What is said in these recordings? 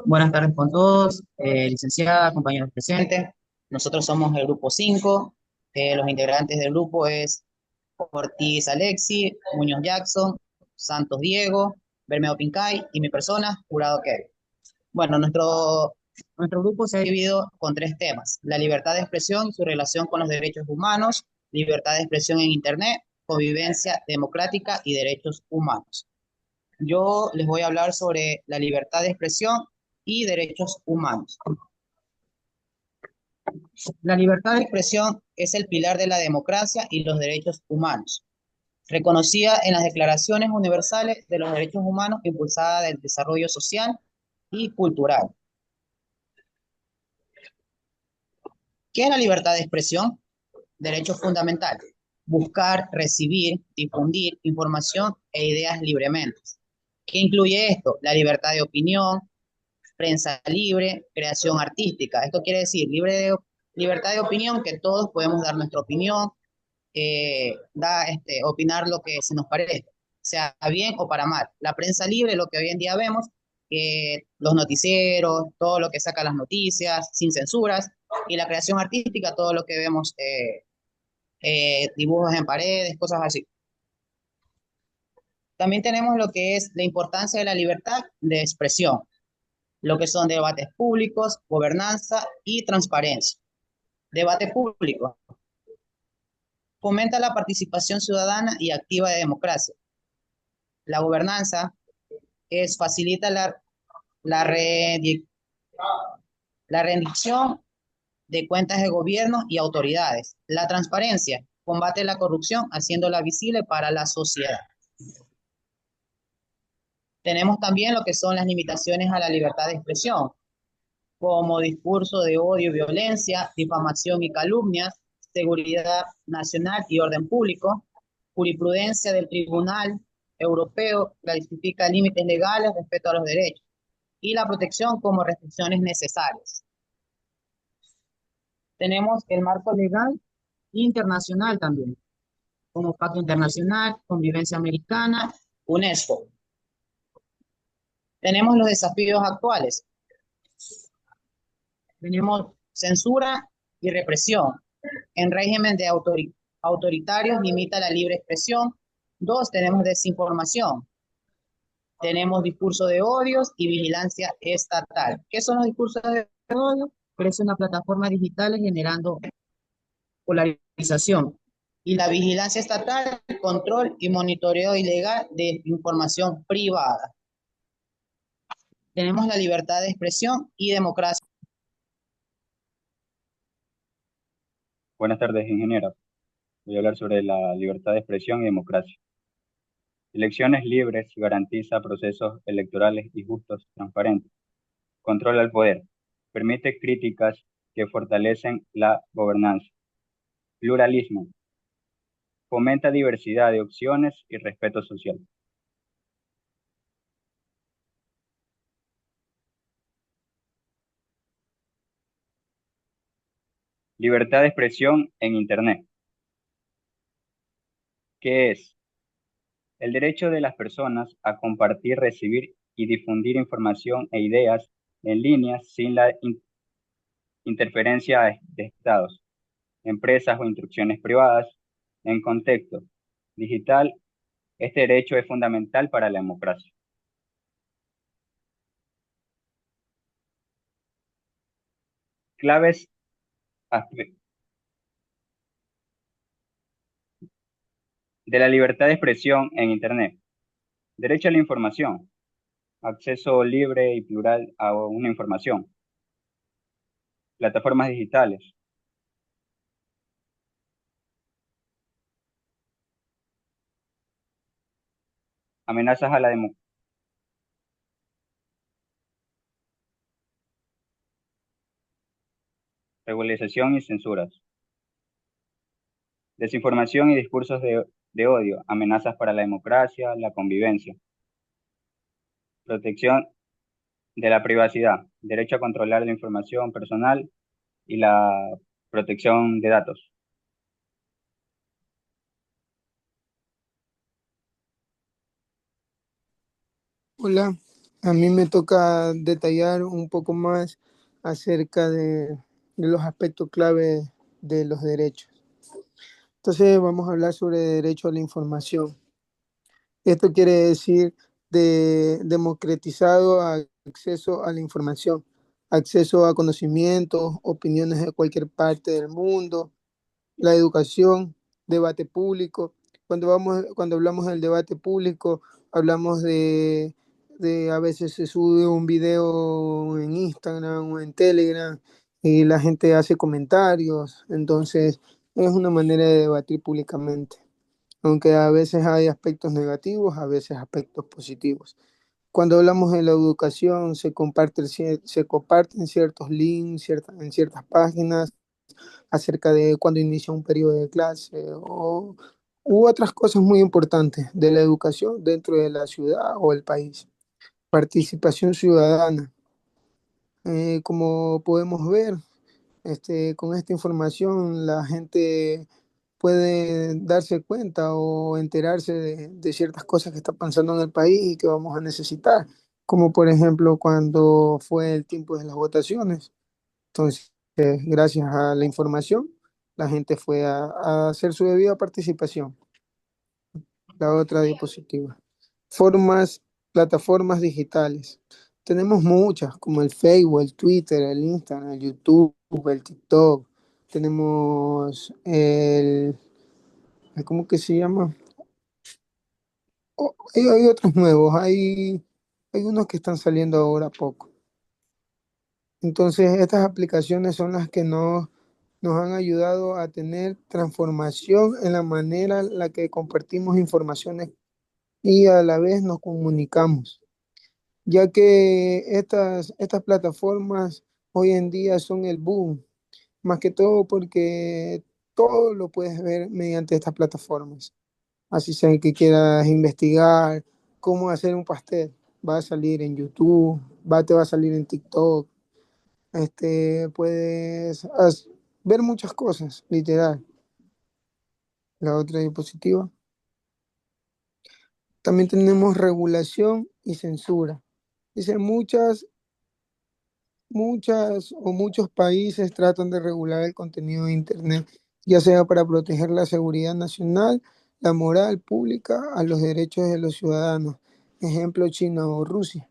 Buenas tardes con todos, licenciada, compañeros presentes. Nosotros somos el grupo 5. Los integrantes del grupo es Ortiz Alexi, Muñoz Jackson, Santos Diego, Bermeo Pincay y mi persona, Jurado Kevin. Bueno, nuestro grupo se ha dividido con tres temas: la libertad de expresión y su relación con los derechos humanos, libertad de expresión en Internet, convivencia democrática y derechos humanos. Yo les voy a hablar sobre la libertad de expresión y derechos humanos. La libertad de expresión es el pilar de la democracia y los derechos humanos, reconocida en las declaraciones universales de los derechos humanos, impulsada del desarrollo social y cultural. ¿Qué es la libertad de expresión? Derechos fundamentales: buscar, recibir, difundir información e ideas libremente. ¿Qué incluye esto? La libertad de opinión, prensa libre, creación artística. Esto quiere decir libertad de opinión, que todos podemos dar nuestra opinión, opinar lo que se nos parezca, sea bien o para mal. La prensa libre, lo que hoy en día vemos, los noticieros, todo lo que saca las noticias, sin censuras, y la creación artística, todo lo que vemos, dibujos en paredes, cosas así. También tenemos lo que es la importancia de la libertad de expresión, lo que son debates públicos, gobernanza y transparencia. Debate público: fomenta la participación ciudadana y activa de democracia. La gobernanza facilita la, re- la rendición de cuentas de gobierno y autoridades. La transparencia combate la corrupción haciéndola visible para la sociedad. Tenemos también lo que son las limitaciones a la libertad de expresión, como discurso de odio y violencia, difamación y calumnias, seguridad nacional y orden público. Jurisprudencia del Tribunal Europeo clasifica límites legales respecto a los derechos y la protección como restricciones necesarias. Tenemos el marco legal internacional también, como Pacto Internacional, Convivencia Americana, UNESCO. Tenemos los desafíos actuales. Tenemos censura y represión. En régimen de autoritarios limita la libre expresión. Dos, tenemos desinformación. Tenemos discurso de odios y vigilancia estatal. ¿Qué son los discursos de odio? Crecen las plataformas digitales generando polarización. Y la vigilancia estatal, control y monitoreo ilegal de información privada. Tenemos la libertad de expresión y democracia. Buenas tardes, ingeniero. Voy a hablar sobre la libertad de expresión y democracia. Elecciones libres garantiza procesos electorales y justos, transparentes. Controla el poder. Permite críticas que fortalecen la gobernanza. Pluralismo. Fomenta diversidad de opciones y respeto social. Libertad de expresión en Internet. ¿Qué es? El derecho de las personas a compartir, recibir y difundir información e ideas en línea sin la interferencia de estados, empresas o instrucciones privadas. En contexto digital, este derecho es fundamental para la democracia. Claves aspe- de la libertad de expresión en Internet. Derecho a la información, acceso libre y plural a una información. Plataformas digitales, amenazas a la democracia, regularización y censuras. Desinformación y discursos de odio, amenazas para la democracia, la convivencia. Protección de la privacidad, derecho a controlar la información personal y la protección de datos. Hola, A mí me toca detallar un poco más acerca de los aspectos clave de los derechos. Entonces vamos a hablar sobre derecho a la información. Esto quiere decir de democratizado acceso a la información, acceso a conocimientos, opiniones de cualquier parte del mundo, la educación, debate público. Cuando hablamos del debate público, hablamos de a veces se sube un video en Instagram o en Telegram y la gente hace comentarios. Entonces, es una manera de debatir públicamente. Aunque a veces hay aspectos negativos, a veces aspectos positivos. Cuando hablamos de la educación, se comparten ciertos links en ciertas páginas acerca de cuando inicia un periodo de clase u otras cosas muy importantes de la educación dentro de la ciudad o el país. Participación ciudadana. Como podemos ver, con esta información la gente puede darse cuenta o enterarse de ciertas cosas que están pasando en el país y que vamos a necesitar, como por ejemplo cuando fue el tiempo de las votaciones. Entonces, gracias a la información, la gente fue a hacer su debida participación. La otra diapositiva. Formas, plataformas digitales. Tenemos muchas, como el Facebook, el Twitter, el Instagram, el YouTube, el TikTok. Tenemos ¿cómo que se llama? Hay otros nuevos, hay unos que están saliendo ahora a poco. Entonces, estas aplicaciones son las que nos han ayudado a tener transformación en la manera en la que compartimos informaciones y a la vez nos comunicamos, ya que estas plataformas hoy en día son el boom, más que todo porque todo lo puedes ver mediante estas plataformas. Así sea que quieras investigar cómo hacer un pastel, va a salir en YouTube, te va a salir en TikTok, puedes ver muchas cosas, literal. La otra diapositiva. También tenemos regulación y censura. Dice, muchas o muchos países tratan de regular el contenido de Internet, ya sea para proteger la seguridad nacional, la moral pública, a los derechos de los ciudadanos. Ejemplo, China o Rusia.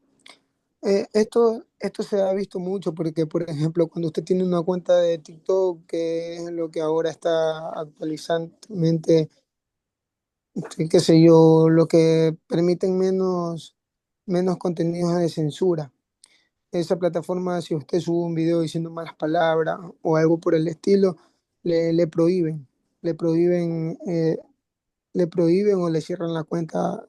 Esto se ha visto mucho porque, por ejemplo, cuando usted tiene una cuenta de TikTok, que es lo que ahora está actualizantemente, qué sé yo, lo que permiten menos contenidos de censura. Esa plataforma, si usted sube un video diciendo malas palabras o algo por el estilo, le prohíben, le prohíben, eh, le prohíben o le cierran la cuenta.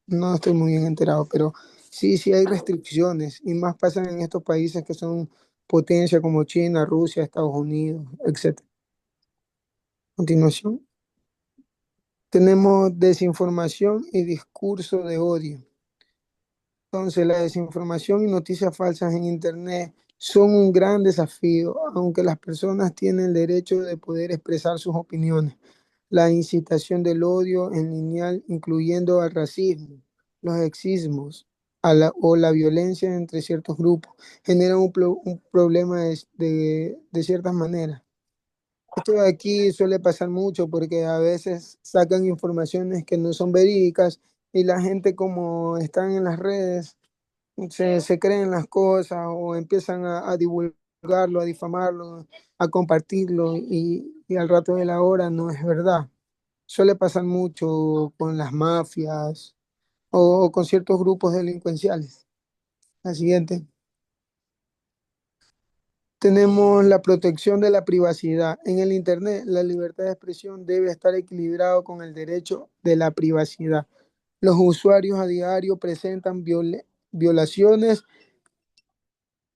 No estoy muy bien enterado, pero sí hay restricciones y más pasan en estos países que son potencia como China, Rusia, Estados Unidos, etcétera. A continuación, tenemos desinformación y discurso de odio. Entonces, la desinformación y noticias falsas en Internet son un gran desafío, aunque las personas tienen el derecho de poder expresar sus opiniones. La incitación del odio en lineal, incluyendo al racismo, los sexismos o la violencia entre ciertos grupos, genera un problema de ciertas maneras. Esto de aquí suele pasar mucho porque a veces sacan informaciones que no son verídicas y la gente como están en las redes se creen las cosas o empiezan a divulgarlo, a difamarlo, a compartirlo y al rato de la hora no es verdad. Suele pasar mucho con las mafias o con ciertos grupos delincuenciales. La siguiente. Tenemos la protección de la privacidad. En el Internet, la libertad de expresión debe estar equilibrado con el derecho de la privacidad. Los usuarios a diario presentan violaciones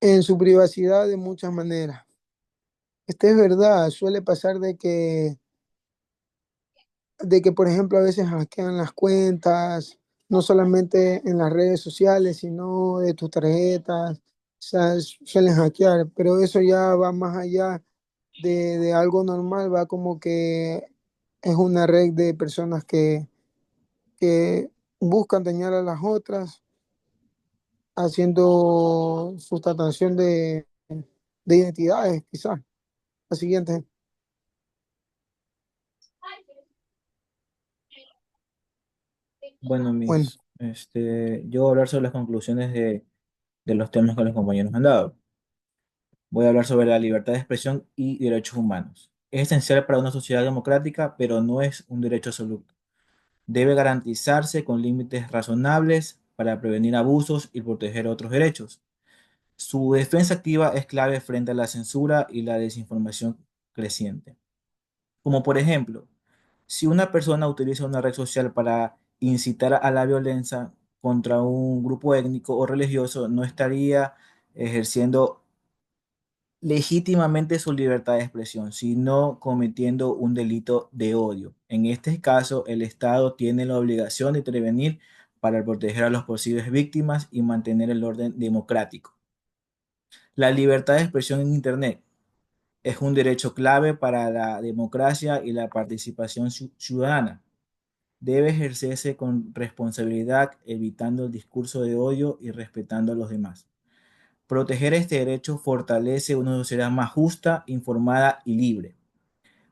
en su privacidad de muchas maneras. Esto es verdad, suele pasar de que, por ejemplo, a veces hackean las cuentas, no solamente en las redes sociales, sino de tus tarjetas, o sea, suelen hackear, pero eso ya va más allá de algo normal, va como que es una red de personas que buscan dañar a las otras haciendo sustentación de identidades, quizás. La siguiente. Bueno, Bueno, yo voy a hablar sobre las conclusiones de los temas que los compañeros me han dado. Voy a hablar sobre la libertad de expresión y derechos humanos. Es esencial para una sociedad democrática, pero no es un derecho absoluto. Debe garantizarse con límites razonables para prevenir abusos y proteger otros derechos. Su defensa activa es clave frente a la censura y la desinformación creciente. Como por ejemplo, si una persona utiliza una red social para incitar a la violencia contra un grupo étnico o religioso, no estaría ejerciendo legítimamente su libertad de expresión, sino cometiendo un delito de odio. En este caso, el Estado tiene la obligación de intervenir para proteger a las posibles víctimas y mantener el orden democrático. La libertad de expresión en Internet es un derecho clave para la democracia y la participación ciudadana. Debe ejercerse con responsabilidad, evitando el discurso de odio y respetando a los demás. Proteger este derecho fortalece una sociedad más justa, informada y libre.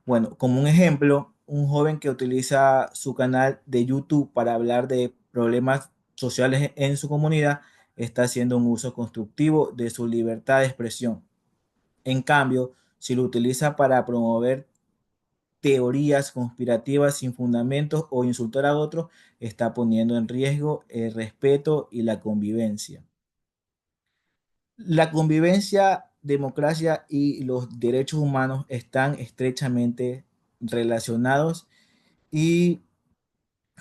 Bueno, como un ejemplo, un joven que utiliza su canal de YouTube para hablar de problemas sociales en su comunidad está haciendo un uso constructivo de su libertad de expresión. En cambio, si lo utiliza para promover teorías conspirativas sin fundamentos o insultar a otros, está poniendo en riesgo el respeto y la convivencia. La convivencia, democracia y los derechos humanos están estrechamente relacionados y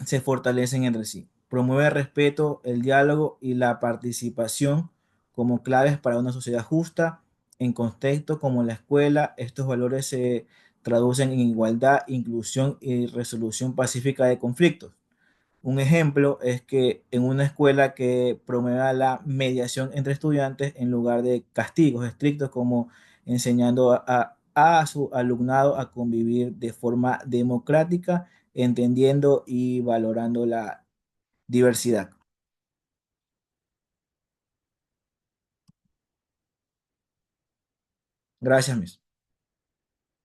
se fortalecen entre sí. Promueve el respeto, el diálogo y la participación como claves para una sociedad justa. En contextos como la escuela, estos valores se traducen en igualdad, inclusión y resolución pacífica de conflictos. Un ejemplo es que en una escuela que promueva la mediación entre estudiantes en lugar de castigos estrictos, como enseñando a su alumnado a convivir de forma democrática, entendiendo y valorando la diversidad. Gracias, mis.